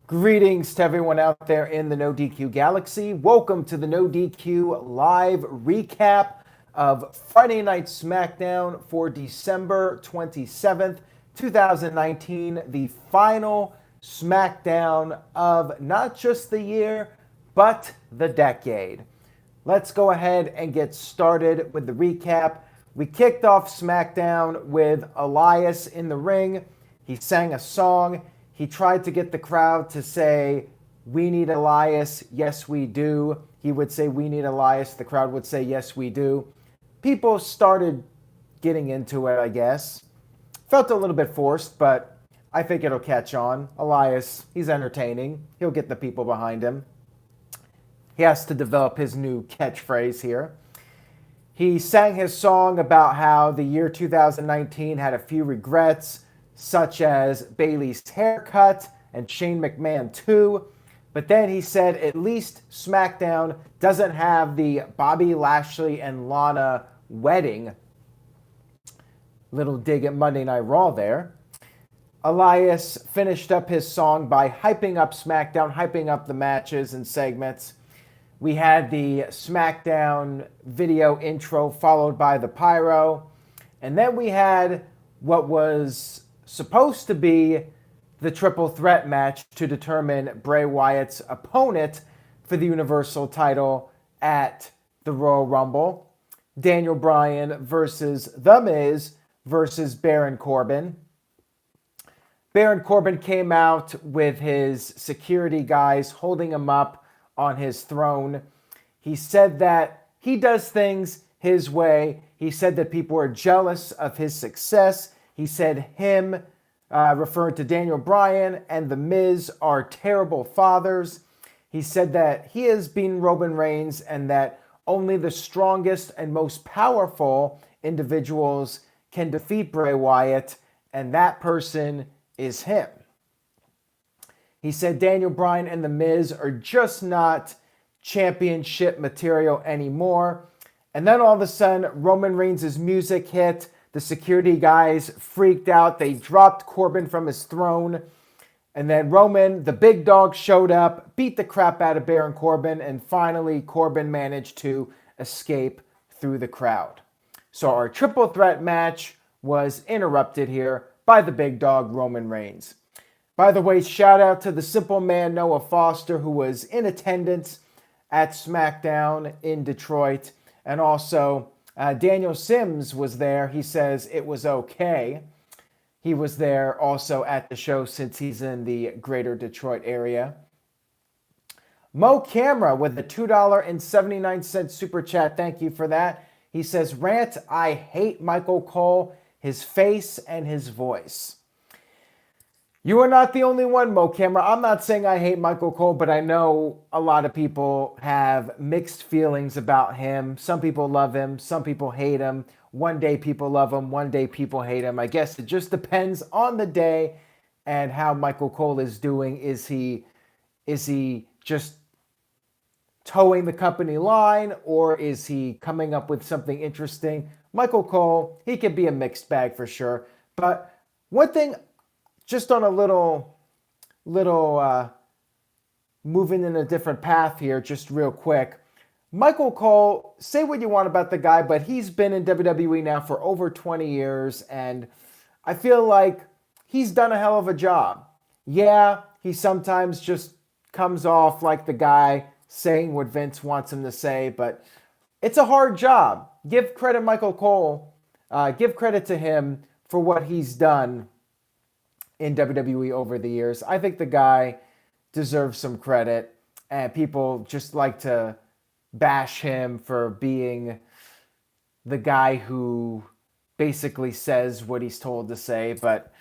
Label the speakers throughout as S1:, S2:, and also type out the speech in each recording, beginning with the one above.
S1: Greetings to everyone out there in the No DQ Galaxy. Welcome to the No DQ live recap of Friday Night SmackDown for December 27th, 2019, the final SmackDown of not just the year, but the decade. Let's go ahead and get started with the recap. We kicked off SmackDown with Elias in the ring. He sang a song. He tried to get the crowd to say, "We need Elias, yes we do." He would say, "We need Elias." The crowd would say, "Yes we do." People started getting into it, I guess. Felt a little bit forced, but I think it'll catch on. Elias, he's entertaining. He'll get the people behind him. He has to develop his new catchphrase here. He sang his song about how the year 2019 had a few regrets, such as Bayley's haircut and Shane McMahon too. But then he said at least SmackDown doesn't have the Bobby Lashley and Lana wedding. Little dig at Monday Night Raw there. Elias finished up his song by hyping up SmackDown, hyping up the matches and segments. We had the SmackDown video intro followed by the pyro. And then we had what was supposed to be the triple threat match to determine Bray Wyatt's opponent for the Universal title at the Royal Rumble. Daniel Bryan versus The Miz versus Baron Corbin. Baron Corbin came out with his security guys holding him up on his throne. He said that he does things his way. He said that people are jealous of his success. He said him, referring to Daniel Bryan and The Miz, are terrible fathers. He said that he has beaten Roman Reigns and that only the strongest and most powerful individuals can defeat Bray Wyatt, and that person is him. He said Daniel Bryan and The Miz are just not championship material anymore. And then all of a sudden, Roman Reigns' music hit. The security guys freaked out. They dropped Corbin from his throne. And then Roman, the big dog, showed up, beat the crap out of Baron Corbin, and finally Corbin managed to escape through the crowd. So our triple threat match was interrupted here by the big dog, Roman Reigns. By the way, shout out to the simple man, Noah Foster, who was in attendance at SmackDown in Detroit. And also, Daniel Sims was there. He says it was okay. He was there also at the show since he's in the greater Detroit area. Mo Camera with a $2.79 super chat. Thank you for that. He says, Rant, I hate Michael Cole, his face and his voice. You are not the only one, Mo Camera. I'm not saying I hate Michael Cole, but I know a lot of people have mixed feelings about him. Some people love him. Some people hate him. One day people love him. One day people hate him. I guess it just depends on the day and how Michael Cole is doing. Is he just towing the company line, or is he coming up with something interesting? Michael Cole, he could be a mixed bag for sure. But one thing, just on a little moving in a different path here, just real quick. Michael Cole, say what you want about the guy, but he's been in WWE now for over 20 years, and I feel like he's done a hell of a job. Yeah, he sometimes just comes off like the guy saying what Vince wants him to say, but it's a hard job. Give credit Michael Cole, give credit to him for what he's done in WWE over the years. I think the guy deserves some credit, and people just like to bash him for being the guy who basically says what he's told to say. But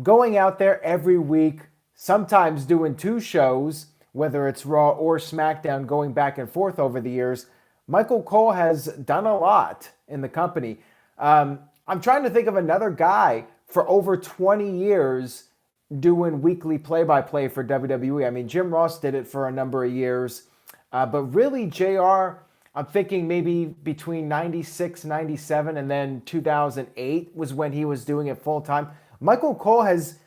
S1: going out there every week, sometimes doing two shows, whether it's Raw or SmackDown, going back and forth over the years, Michael Cole has done a lot in the company. I'm trying to think of another guy for over 20 years doing weekly play-by-play for WWE. I mean, Jim Ross did it for a number of years. But really, JR, I'm thinking maybe between 96, 97, and then 2008 was when he was doing it full-time. Michael Cole has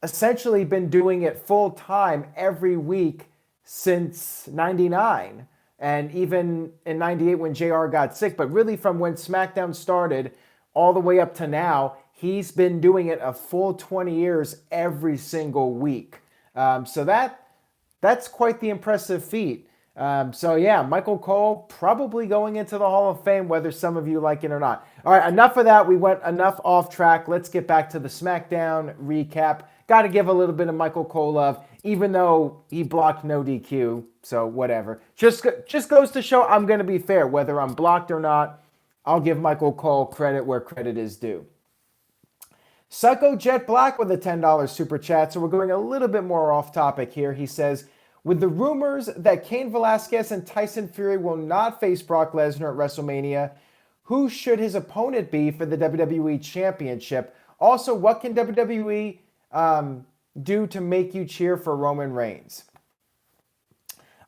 S1: essentially been doing it full time every week since 99 and even in 98 when JR got sick. But really from when SmackDown started all the way up to now, he's been doing it a full 20 years every single week. So that's quite the impressive feat. So yeah, Michael Cole probably going into the Hall of Fame, whether some of you like it or not. All right, enough of that. We went enough off track. Let's get back to the SmackDown recap. Got to give a little bit of Michael Cole love, even though he blocked no DQ. So whatever. Just goes to show I'm going to be fair. Whether I'm blocked or not, I'll give Michael Cole credit where credit is due. Psycho Jet Black with a $10 super chat. So we're going a little bit more off topic here. He says, with the rumors that Cain Velasquez and Tyson Fury will not face Brock Lesnar at WrestleMania, who should his opponent be for the WWE Championship? Also, what can WWE do to make you cheer for Roman Reigns?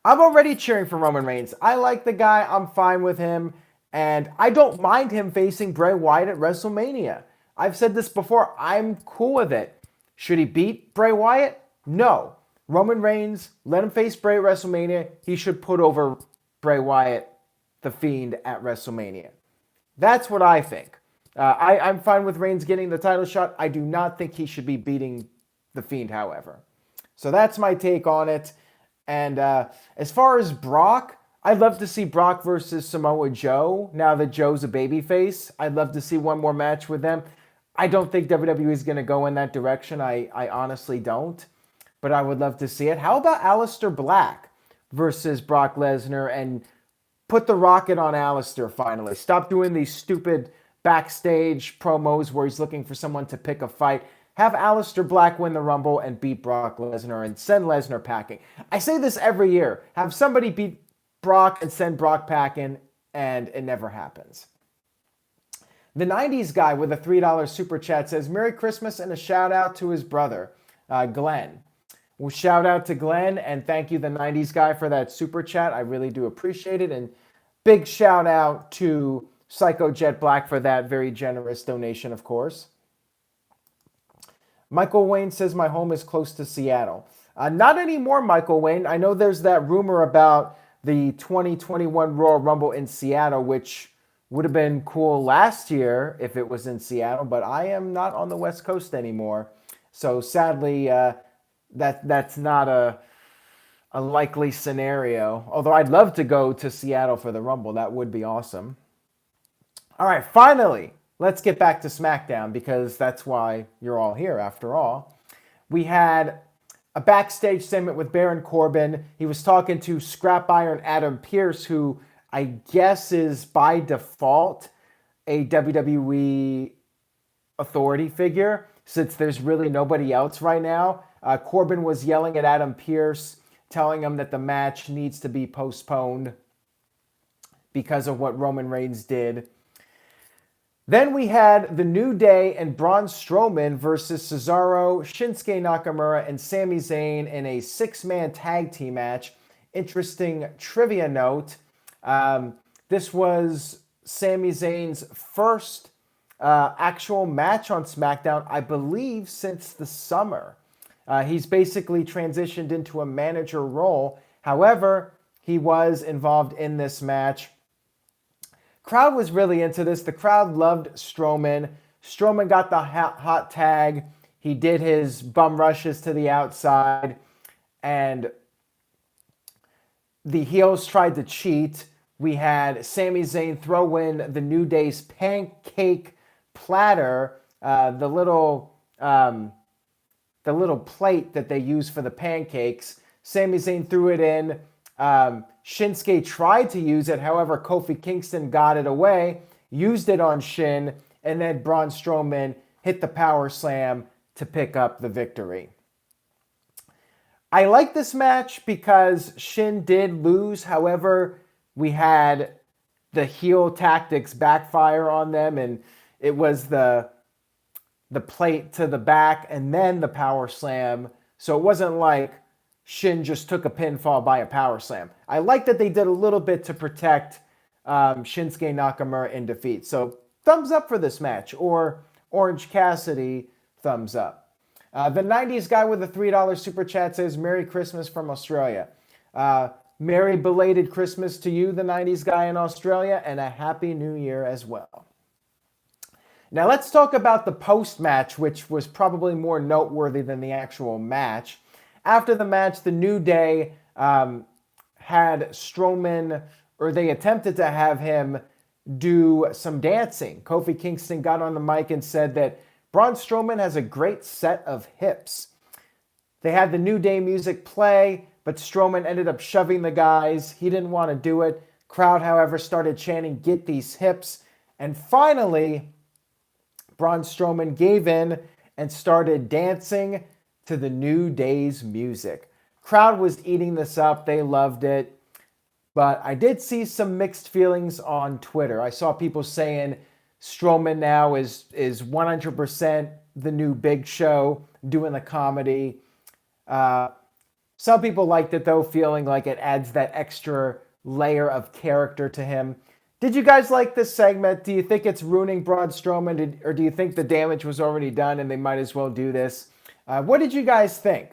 S1: I'm already cheering for Roman Reigns. I like the guy. I'm fine with him. And I don't mind him facing Bray Wyatt at WrestleMania. I've said this before. I'm cool with it. Should he beat Bray Wyatt? No. Roman Reigns, let him face Bray at WrestleMania. He should put over Bray Wyatt, the Fiend, at WrestleMania. That's what I think. I'm fine with Reigns getting the title shot. I do not think he should be beating the Fiend, however. So that's my take on it. And as far as Brock, I'd love to see Brock versus Samoa Joe, now that Joe's a babyface. I'd love to see one more match with them. I don't think WWE is going to go in that direction. I honestly don't. But I would love to see it. How about Aleister Black versus Brock Lesnar and put the rocket on Aleister finally? Stop doing these stupid backstage promos where he's looking for someone to pick a fight. Have Aleister Black win the Rumble and beat Brock Lesnar and send Lesnar packing. I say this every year. Have somebody beat Brock and send Brock packing, and it never happens. The 90s guy with a $3 super chat says, Merry Christmas and a shout out to his brother, Glenn. Well, shout out to Glenn, and thank you, the 90s guy, for that super chat. I really do appreciate it. And big shout out to Psycho Jet Black for that very generous donation, of course. Michael Wayne says, my home is close to Seattle. Not anymore, Michael Wayne. I know there's that rumor about the 2021 Royal Rumble in Seattle, which would have been cool last year if it was in Seattle, but I am not on the West Coast anymore. So sadly, that's not a likely scenario. Although I'd love to go to Seattle for the Rumble. That would be awesome. All right, finally, let's get back to SmackDown because that's why you're all here after all. We had a backstage segment with Baron Corbin. He was talking to Scrap Iron Adam Pearce, who I guess is by default a WWE authority figure since there's really nobody else right now. Corbin was yelling at Adam Pearce, telling him that the match needs to be postponed because of what Roman Reigns did. Then we had The New Day and Braun Strowman versus Cesaro, Shinsuke Nakamura, and Sami Zayn in a 6-man tag team match. Interesting trivia note. This was Sami Zayn's first actual match on SmackDown, I believe, since the summer. He's basically transitioned into a manager role. However, he was involved in this match. Crowd was really into this. The crowd loved Strowman. Strowman got the hot tag. He did his bum rushes to the outside. And the heels tried to cheat. We had Sami Zayn throw in the New Day's pancake platter, the little plate that they use for the pancakes. Sami Zayn threw it in. Shinsuke tried to use it. However, Kofi Kingston got it away, used it on Shin, and then Braun Strowman hit the power slam to pick up the victory. I like this match because Shin did lose. However, we had the heel tactics backfire on them, and it was the plate to the back and then the power slam. So it wasn't like Shin just took a pinfall by a power slam. I like that they did a little bit to protect Shinsuke Nakamura in defeat. So thumbs up for this match, or Orange Cassidy, thumbs up. The 90s guy with the $3 super chat says, Merry Christmas from Australia. Merry belated Christmas to you, the 90s guy in Australia, and a Happy New Year as well. Now let's talk about the post-match, which was probably more noteworthy than the actual match. After the match, the New Day had Strowman, or they attempted to have him do some dancing. Kofi Kingston got on the mic and said that Braun Strowman has a great set of hips. They had the New Day music play, but Strowman ended up shoving the guys. He didn't want to do it. Crowd, however, started chanting, "Get these hips." And finally, Braun Strowman gave in and started dancing to the New Day's music. Crowd was eating this up. They loved it. But I did see some mixed feelings on Twitter. I saw people saying Strowman now is 100% the new Big Show doing the comedy. Some people liked it, though, feeling like it adds that extra layer of character to him. Did you guys like this segment? Do you think it's ruining Braun Strowman, or do you think the damage was already done and they might as well do this? What did you guys think?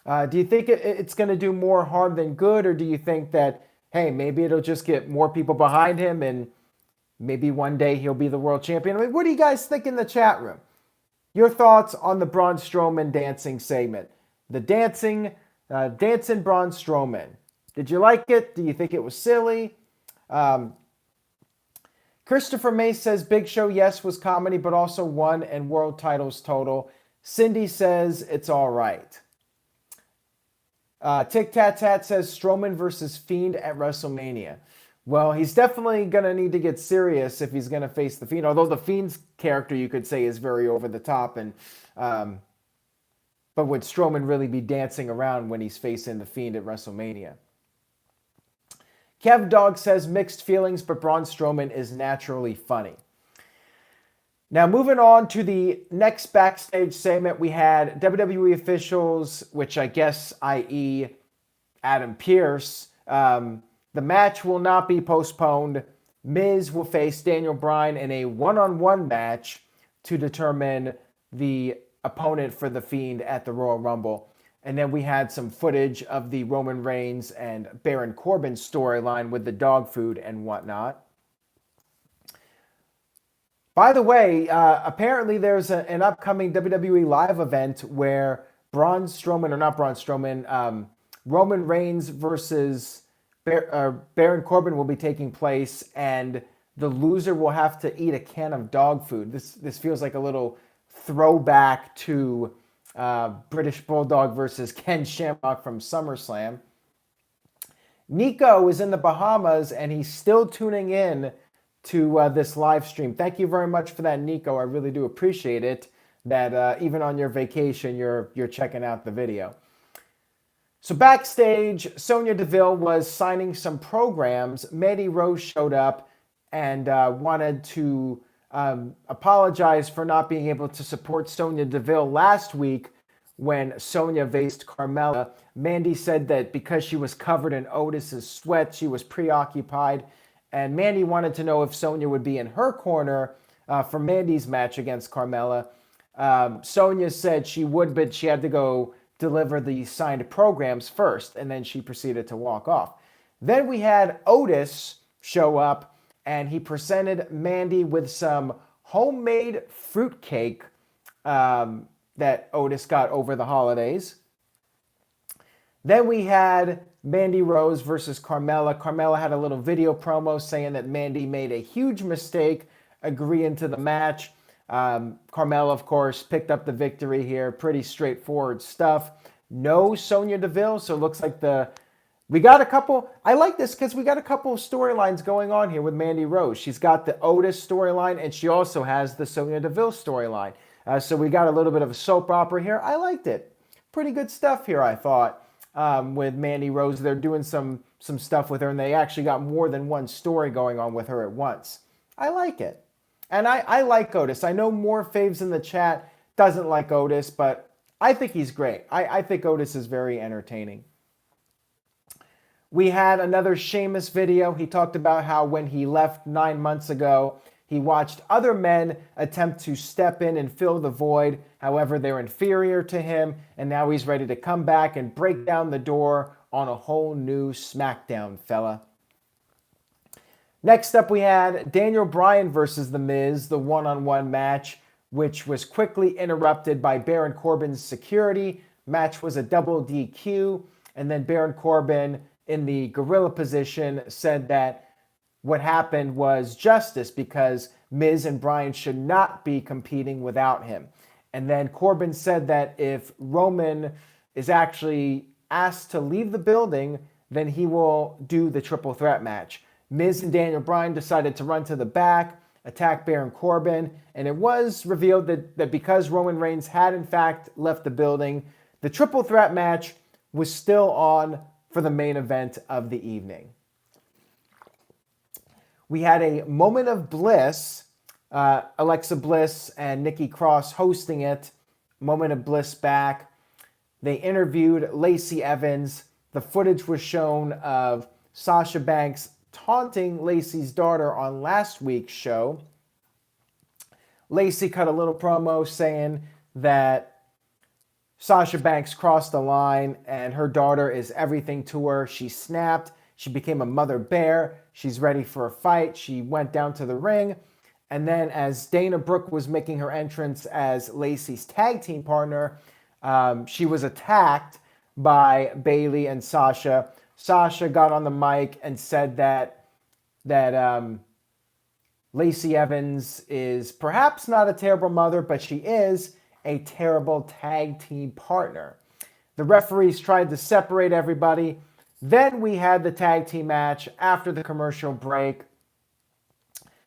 S1: Do you think it's going to do more harm than good, or do you think that, hey, maybe it'll just get more people behind him and maybe one day he'll be the world champion? I mean, what do you guys think in the chat room? Your thoughts on the Braun Strowman dancing segment. The dancing Braun Strowman. Did you like it? Do you think it was silly? Christopher May says, Big Show, yes, was comedy, but also won and world titles total. Cindy says, it's all right. Tic Tat Tat says, Strowman versus Fiend at WrestleMania. Well, he's definitely going to need to get serious if he's going to face the Fiend, although the Fiend's character, you could say, is very over the top. And but would Strowman really be dancing around when he's facing the Fiend at WrestleMania? Kev Dog says, mixed feelings, but Braun Strowman is naturally funny. Now, moving on to the next backstage segment, we had WWE officials, which I guess, i.e. Adam Pearce. The match will not be postponed. Miz will face Daniel Bryan in a one-on-one match to determine the opponent for The Fiend at the Royal Rumble. And then we had some footage of the Roman Reigns and Baron Corbin storyline with the dog food and whatnot. By the way, apparently there's an upcoming WWE Live event where Roman Reigns versus Baron Corbin will be taking place, and the loser will have to eat a can of dog food. This feels like a little throwback to British Bulldog versus Ken Shamrock from SummerSlam. Nico is in the Bahamas, and he's still tuning in to this live stream. Thank you very much for that, Nico. I really do appreciate it that even on your vacation, you're checking out the video. So backstage, Sonya Deville was signing some programs. Mandy Rose showed up and wanted to apologize for not being able to support Sonya Deville last week when Sonya faced Carmella. Mandy said that because she was covered in Otis's sweat, she was preoccupied. And Mandy wanted to know if Sonya would be in her corner for Mandy's match against Carmella. Sonya said she would, but she had to go deliver the signed programs first, and then she proceeded to walk off. Then we had Otis show up, and he presented Mandy with some homemade fruitcake that Otis got over the holidays. Then we had Mandy Rose versus Carmella. Carmella had a little video promo saying that Mandy made a huge mistake agreeing to the match. Carmella, of course, picked up the victory here. Pretty straightforward stuff. No Sonya Deville, so it looks like we got a couple. I like this because we got a couple of storylines going on here with Mandy Rose. She's got the Otis storyline, and she also has the Sonya Deville storyline. So we got a little bit of a soap opera here. I liked it. Pretty good stuff here, I thought. With Mandy Rose, they're doing some stuff with her, and they actually got more than one story going on with her at once. I like it. And I like Otis. I know more faves in the chat doesn't like Otis, but I think he's great. I think Otis is very entertaining. We had another Sheamus video. He talked about how when he left 9 months ago, He watched other men attempt to step in and fill the void. However, they're inferior to him, and now he's ready to come back and break down the door on a whole new SmackDown, fella. Next up, we had Daniel Bryan versus The Miz, the one-on-one match, which was quickly interrupted by Baron Corbin's security. Match was a double DQ, and then Baron Corbin, in the gorilla position, said that what happened was justice because Miz and Bryan should not be competing without him. And then Corbin said that if Roman is actually asked to leave the building, then he will do the triple threat match. Miz and Daniel Bryan decided to run to the back, attack Baron Corbin, and it was revealed that because Roman Reigns had in fact left the building, the triple threat match was still on for the main event of the evening. We had a moment of bliss, Alexa Bliss and Nikki Cross hosting it, moment of bliss back. They interviewed Lacey Evans. The footage was shown of Sasha Banks taunting Lacey's daughter on last week's show. Lacey cut a little promo saying that Sasha Banks crossed the line and her daughter is everything to her. She snapped. She became a mother bear. She's ready for a fight. She went down to the ring. And then as Dana Brooke was making her entrance as Lacey's tag team partner, she was attacked by Bayley and Sasha. Sasha got on the mic and said that Lacey Evans is perhaps not a terrible mother, but she is a terrible tag team partner. The referees tried to separate everybody. Then we had the tag team match after the commercial break.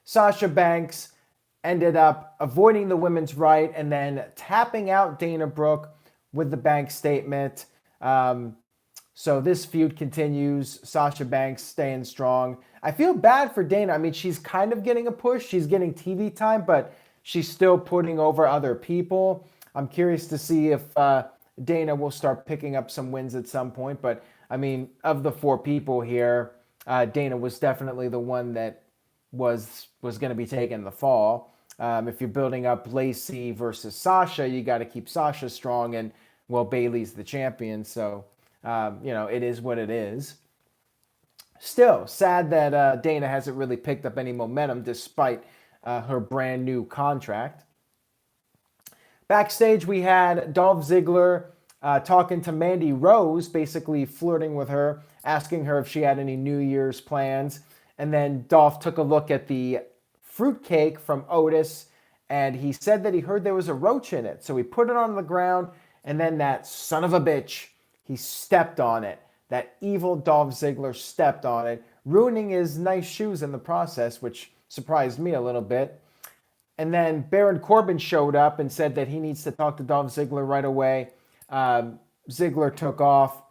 S1: Sasha Banks ended up avoiding the women's right and then tapping out Dana Brooke with the Banks statement. So this feud continues. Sasha Banks staying strong. I feel bad for Dana. I mean, she's kind of getting a push. She's getting TV time, but she's still putting over other people. I'm curious to see if Dana will start picking up some wins at some point. But, I mean, of the four people here, Dana was definitely the one that was going to be taking the fall. If you're building up Lacey versus Sasha, you got to keep Sasha strong. And, well, Bayley's the champion, so, it is what it is. Still, sad that Dana hasn't really picked up any momentum despite her brand new contract. Backstage, we had Dolph Ziggler talking to Mandy Rose, basically flirting with her, asking her if she had any New Year's plans. And then Dolph took a look at the fruitcake from Otis, and he said that he heard there was a roach in it. So he put it on the ground, and then that son of a bitch, he stepped on it. That evil Dolph Ziggler stepped on it, ruining his nice shoes in the process, which surprised me a little bit. And then Baron Corbin showed up and said that he needs to talk to Dolph Ziggler right away. Ziggler took off.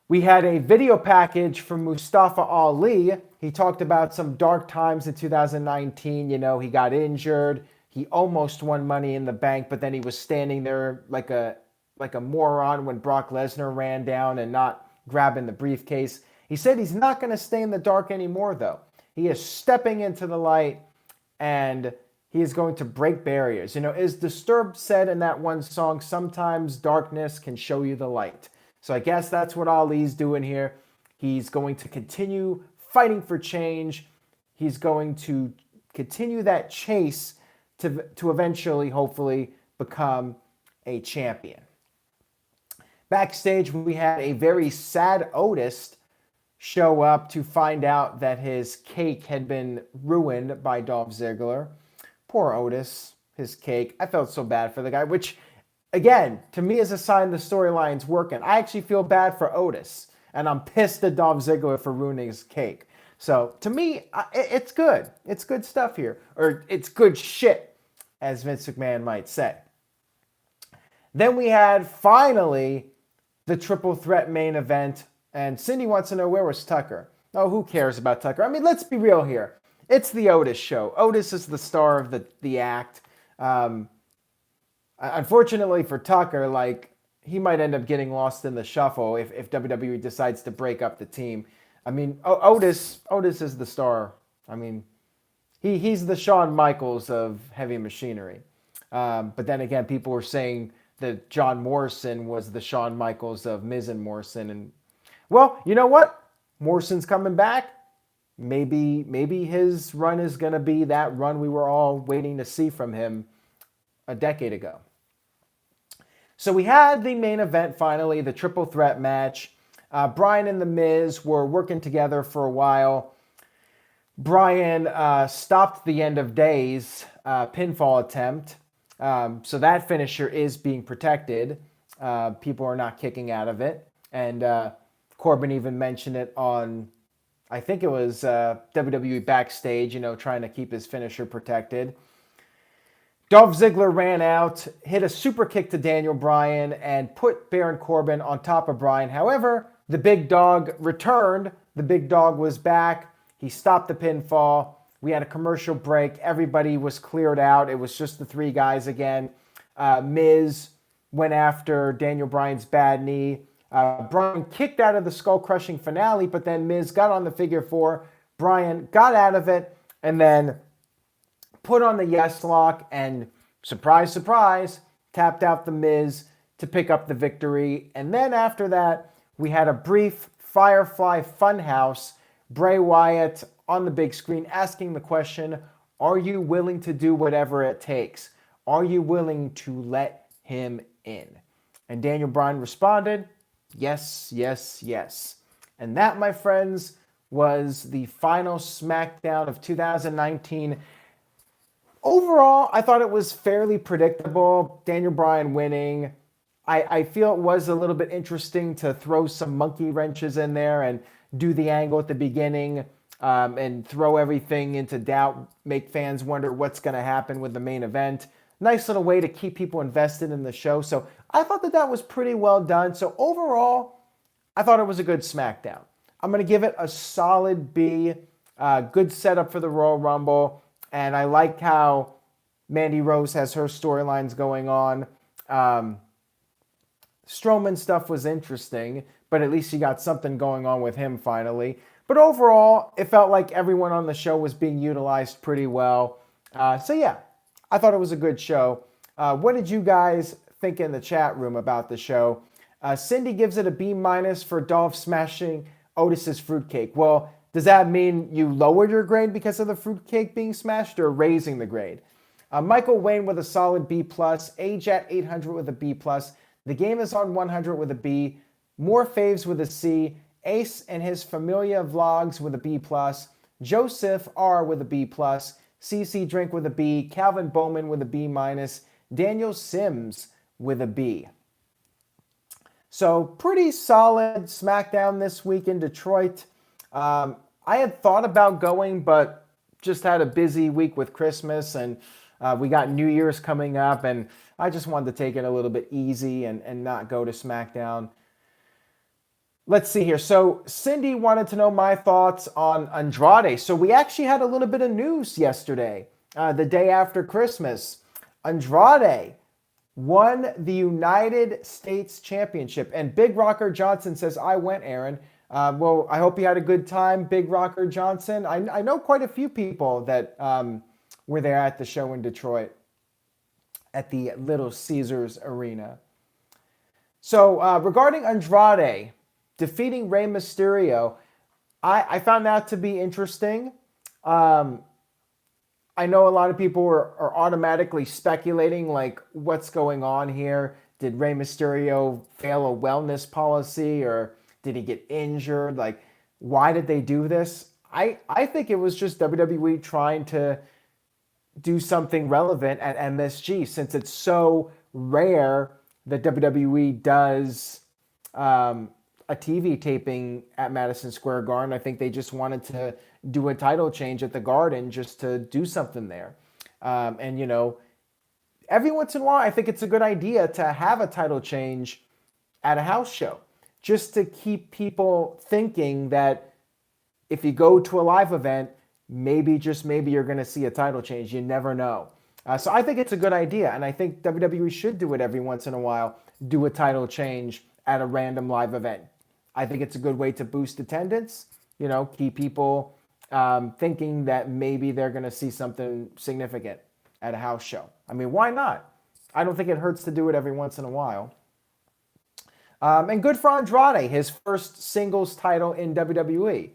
S1: We had a video package from Mustafa Ali. He talked about some dark times in 2019. He got injured. He almost won Money in the Bank, but then he was standing there like a moron when Brock Lesnar ran down and not grabbing the briefcase. He said he's not going to stay in the dark anymore, though. He is stepping into the light, and he is going to break barriers. As Disturbed said in that one song, sometimes darkness can show you the light. So I guess that's what Ali's doing here. He's going to continue fighting for change. He's going to continue that chase to eventually, hopefully, become a champion. Backstage, we had a very sad Otis show up to find out that his cake had been ruined by Dolph Ziggler. Poor Otis, his cake. I felt so bad for the guy, which, again, to me is a sign the storyline's working. I actually feel bad for Otis, and I'm pissed at Dolph Ziggler for ruining his cake. So, to me, it's good. It's good stuff here. Or, it's good shit, as Vince McMahon might say. Then we had, finally, the triple threat main event. And Cindy wants to know, where was Tucker? Oh, who cares about Tucker? I mean, let's be real here. It's the Otis show. Otis is the star of the act. Unfortunately for Tucker, he might end up getting lost in the shuffle if WWE decides to break up the team. I mean, Otis is the star. I mean, he's the Shawn Michaels of heavy machinery. But then again, people were saying that John Morrison was the Shawn Michaels of Miz and Morrison. And well, you know what? Morrison's coming back. Maybe his run is going to be that run we were all waiting to see from him a decade ago. So we had the main event finally, the triple threat match. Bryan and The Miz were working together for a while. Bryan stopped the End of Days pinfall attempt. So that finisher is being protected. People are not kicking out of it. And Corbin even mentioned it on, I think it was WWE Backstage, trying to keep his finisher protected. Dolph Ziggler ran out, hit a super kick to Daniel Bryan, and put Baron Corbin on top of Bryan. However, the big dog returned. The big dog was back. He stopped the pinfall. We had a commercial break. Everybody was cleared out. It was just the three guys again. Miz went after Daniel Bryan's bad knee. Bryan kicked out of the skull-crushing finale, but then Miz got on the figure four. Bryan got out of it and then put on the yes lock and, surprise, surprise, tapped out the Miz to pick up the victory. And then after that, we had a brief Firefly Funhouse. Bray Wyatt on the big screen asking the question, are you willing to do whatever it takes? Are you willing to let him in? And Daniel Bryan responded, yes, yes, yes. And that, my friends, was the final SmackDown of 2019. Overall, I thought it was fairly predictable. Daniel Bryan winning. I feel it was a little bit interesting to throw some monkey wrenches in there and do the angle at the beginning and throw everything into doubt, make fans wonder what's going to happen with the main event. Nice little way to keep people invested in the show. So I thought that was pretty well done. So overall, I thought it was a good SmackDown. I'm going to give it a solid B. Good setup for the Royal Rumble. And I like how Mandy Rose has her storylines going on. Strowman stuff was interesting, but at least you got something going on with him finally. But overall, it felt like everyone on the show was being utilized pretty well. So yeah, I thought it was a good show. What did you guys think in the chat room about the show? Cindy gives it a B- for Dolph smashing Otis's fruitcake. Well, does that mean you lowered your grade because of the fruitcake being smashed or raising the grade? Michael Wayne with a solid B+. Age at 800 with a B+. The Game is on 100 with a B. More Faves with a C. Ace and his Familia Vlogs with a B+. Joseph R with a B+. CC Drink with a B. Calvin Bowman with a B-. Daniel Sims with a B. So pretty solid SmackDown this week in Detroit. I had thought about going, but just had a busy week with Christmas and we got New Year's coming up, and I just wanted to take it a little bit easy and not go to SmackDown. Let's see here. So Cindy wanted to know my thoughts on Andrade. So we actually had a little bit of news yesterday, the day after Christmas. Andrade won the United States Championship. And Big Rocker Johnson says, I went, Aaron. Well, I hope you had a good time, Big Rocker Johnson. I know quite a few people that were there at the show in Detroit at the Little Caesars Arena. So regarding Andrade defeating Rey Mysterio, I found that to be interesting. I know a lot of people are automatically speculating, like, what's going on here? Did Rey Mysterio fail a wellness policy, or did he get injured? Like, why did they do this? I think it was just WWE trying to do something relevant at MSG, since it's so rare that WWE does a TV taping at Madison Square Garden. I think they just wanted to do a title change at the Garden just to do something there. And, you know, every once in a while, I think it's a good idea to have a title change at a house show, just to keep people thinking that if you go to a live event, maybe, just maybe, you're going to see a title change. You never know. So I think it's a good idea, and I think WWE should do it every once in a while, do a title change at a random live event. I think it's a good way to boost attendance, you know, keep people thinking that maybe they're going to see something significant at a house show. I mean, why not? I don't think it hurts to do it every once in a while. And good for Andrade, his first singles title in WWE.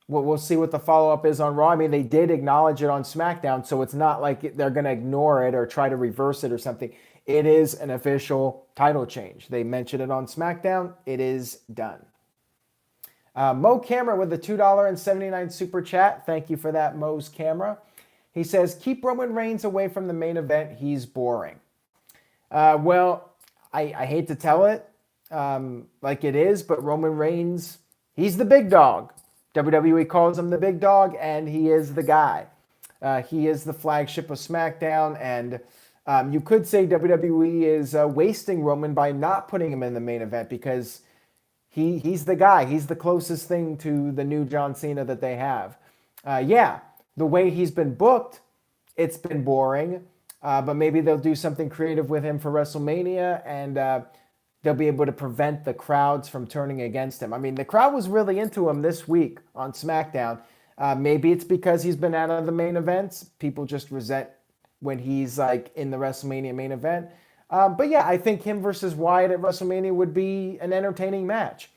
S1: We'll see what the follow-up is on Raw. I mean, they did acknowledge it on SmackDown, so it's not like they're going to ignore it or try to reverse it or something. It is an official title change. They mentioned it on SmackDown. It is done. Mo Camera with a $2.79 super chat. Thank you for that, Mo's Camera. He says, keep Roman Reigns away from the main event. He's boring. Well, I hate to tell it like it is, but Roman Reigns, he's the big dog. WWE calls him the big dog, and he is the guy. He is the flagship of SmackDown, and you could say WWE is wasting Roman by not putting him in the main event because he's the guy. He's the closest thing to the new John Cena that they have. The way he's been booked, it's been boring, but maybe they'll do something creative with him for WrestleMania, and they'll be able to prevent the crowds from turning against him. I mean, the crowd was really into him this week on SmackDown. Maybe it's because he's been out of the main events. People just resent when he's like in the WrestleMania main event. But yeah, I think him versus Wyatt at WrestleMania would be an entertaining match.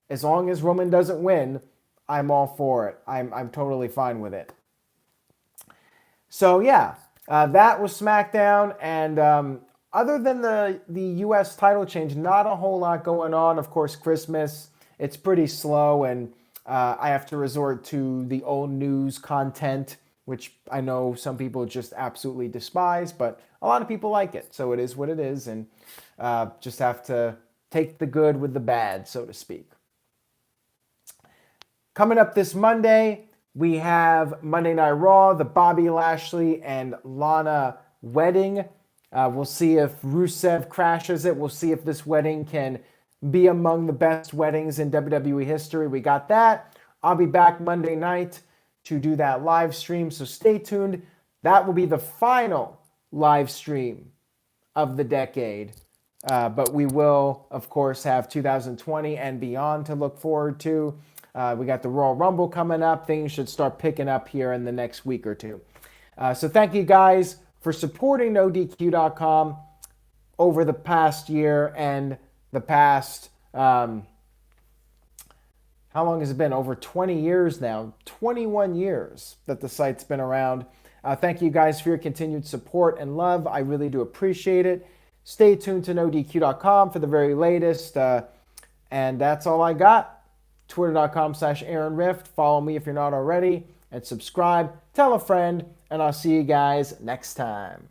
S1: As long as Roman doesn't win, I'm all for it. I'm totally fine with it. So yeah, that was SmackDown, and other than the U.S. title change, not a whole lot going on. Of course, Christmas, it's pretty slow, and I have to resort to the old news content, which I know some people just absolutely despise, but a lot of people like it. So it is what it is, and just have to take the good with the bad, so to speak. Coming up this Monday, we have Monday Night Raw, the Bobby Lashley and Lana wedding. We'll see if Rusev crashes it. We'll see if this wedding can be among the best weddings in WWE history. We got that. I'll be back Monday night to do that live stream, so stay tuned. That will be the final live stream of the decade. But we will, of course, have 2020 and beyond to look forward to. We got the Royal Rumble coming up. Things should start picking up here in the next week or two. So thank you guys for supporting NoDQ.com over the past year and the past, how long has it been? Over 20 years now, 21 years that the site's been around. Thank you guys for your continued support and love. I really do appreciate it. Stay tuned to NoDQ.com for the very latest. And that's all I got. Twitter.com/AaronRift. Follow me if you're not already. And subscribe. Tell a friend. And I'll see you guys next time.